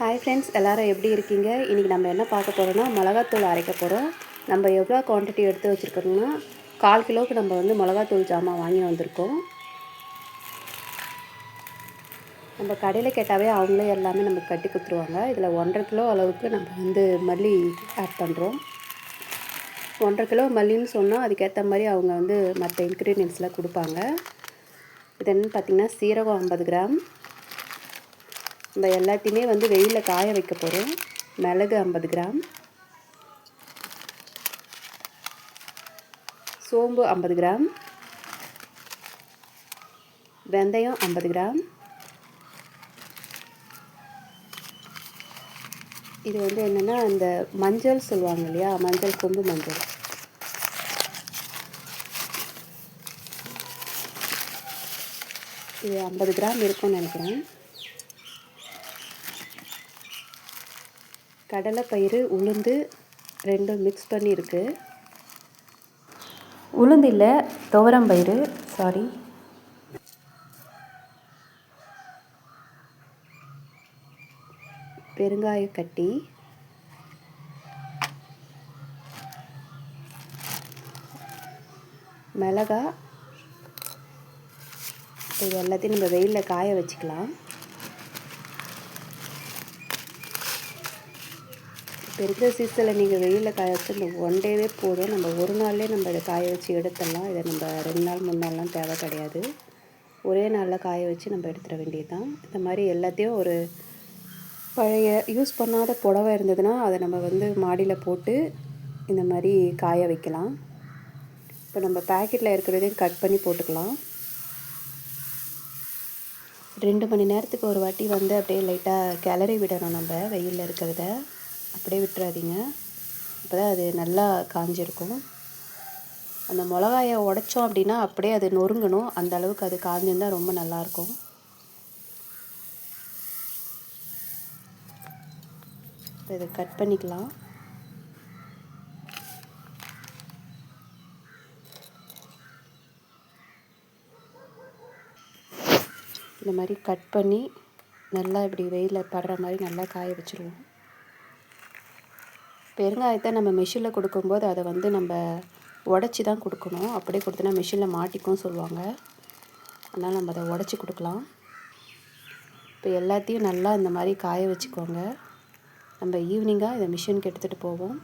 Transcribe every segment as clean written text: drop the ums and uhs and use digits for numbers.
Hi friends, எல்லோரும் எப்படி இருக்கீங்க? இன்றைக்கி நம்ம என்ன பார்க்க போகிறோன்னா மிளகாத்தூள் அரைக்க போகிறோம். நம்ம எவ்வளோ குவான்டிட்டி எடுத்து வச்சுருக்கோம்னா 1/4 கிலோவுக்கு நம்ம வந்து மிளகாத்தூள் ஜாமான் வாங்கி வந்திருக்கோம். நம்ம கடையில் கேட்டாவே அவங்களே எல்லாமே நமக்கு கட்டி கொடுத்துருவாங்க. இதில் 1.5 கிலோ அளவுக்கு நம்ம வந்து மல்லி ஆட் பண்ணுறோம். 1.5 கிலோ மல்லின்னு சொன்னால் அதுக்கேற்ற மாதிரி அவங்க வந்து மற்ற இன்க்ரீடியன்ட்ஸ்லாம் கொடுப்பாங்க. இது என்னென்னு பார்த்திங்கன்னா சீரகம் 50 கிராம். நம்ம எல்லாத்தையுமே வந்து வெயிலில் காய வைக்க போகிறோம். மிளகு 50 கிராம், சோம்பு 50 கிராம், வெந்தயம் 50 கிராம். இது வந்து என்னென்னா இந்த மஞ்சள் சொல்லுவாங்க இல்லையா, மஞ்சள் கொம்பு மஞ்சள். இது 50 கிராம் இருக்கும்னு நினைக்கிறேன். கடலைப்பயிறு, உளுந்து ரெண்டும் மிக்ஸ் பண்ணியிருக்கு. உளுந்து இல்லை, துவரம்பயிறு, சாரி. பெருங்காயக்கட்டி, மிளகா. இது எல்லாத்தையும் நம்ம வெயிலில் காய வச்சுக்கலாம். இப்போ இருக்கிற சீசனில் நீங்கள் வெயிலில் காய வச்சு இந்த 1 டேவே போதும். நம்ம ஒரு நாள்லேயே நம்ம இதை காய வச்சு எடுத்துடலாம். இதை நம்ம 2 நாள் 3 நாள்லாம் தேவை கிடையாது. ஒரே நாளில் காய வச்சு நம்ம எடுத்துட வேண்டியது தான். இந்த மாதிரி எல்லாத்தையும் ஒரு பழைய யூஸ் பண்ணாத புடவை இருந்ததுன்னா அதை நம்ம வந்து மாடியில் போட்டு இந்த மாதிரி காய வைக்கலாம். இப்போ நம்ம பேக்கெட்டில் இருக்கிறதையும் கட் பண்ணி போட்டுக்கலாம். 2 மணி நேரத்துக்கு ஒரு வாட்டி வந்து அப்படியே லைட்டாக கிளறி விடணும். நம்ம வெயிலில் இருக்கிறத அப்படியே விட்டுறாதீங்க. அப்போ தான் அது நல்லா காஞ்சிருக்கும். அந்த மிளகாயை உடைச்சோம் அப்படின்னா அப்படியே அது நொறுங்கணும். அந்த அளவுக்கு அது காஞ்சிருந்தால் ரொம்ப நல்லாயிருக்கும். இப்போ இதை கட் பண்ணிக்கலாம். இந்த மாதிரி கட் பண்ணி நல்லா இப்படி வெயிலில் படுற மாதிரி நல்லா காய வச்சுருவோம். பெருங்காயத்தை நம்ம மிஷினில் கொடுக்கும்போது அதை வந்து நம்ம உடச்சி தான் கொடுக்கணும். அப்படியே கொடுத்தோன்னா மிஷினில் மாட்டிக்கும் சொல்லுவாங்க. அதனால் நம்ம அதை உடச்சி கொடுக்கலாம். இப்போ எல்லாத்தையும் நல்லா இந்த மாதிரி காய வச்சுக்கோங்க. நம்ம ஈவினிங்காக இதை மிஷினுக்கு எடுத்துகிட்டு போவோம்.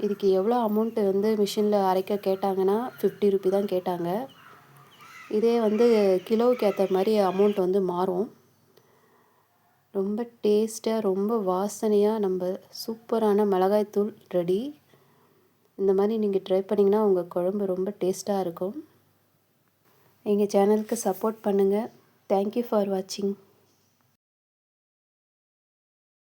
இதுக்கு எவ்வளோ அமௌண்ட்டு வந்து மிஷினில் அரைக்க கேட்டாங்கன்னா 50 ரூபி தான் கேட்டாங்க. இதே வந்து கிலோவுக்கு ஏற்ற மாதிரி அமௌண்ட் வந்து மாறும். ரொம்ப டேஸ்ட்டாக, ரொம்ப வாசனையாக நம்ம சூப்பரான மிளகாய்த்தூள் ரெடி. இந்த மாதிரி நீங்கள் ட்ரை பண்ணிங்கன்னா உங்கள் குழம்பு ரொம்ப டேஸ்ட்டாக இருக்கும். எங்கள் சேனலுக்கு சப்போர்ட் பண்ணுங்கள். தேங்க்யூ ஃபார் வாட்சிங்.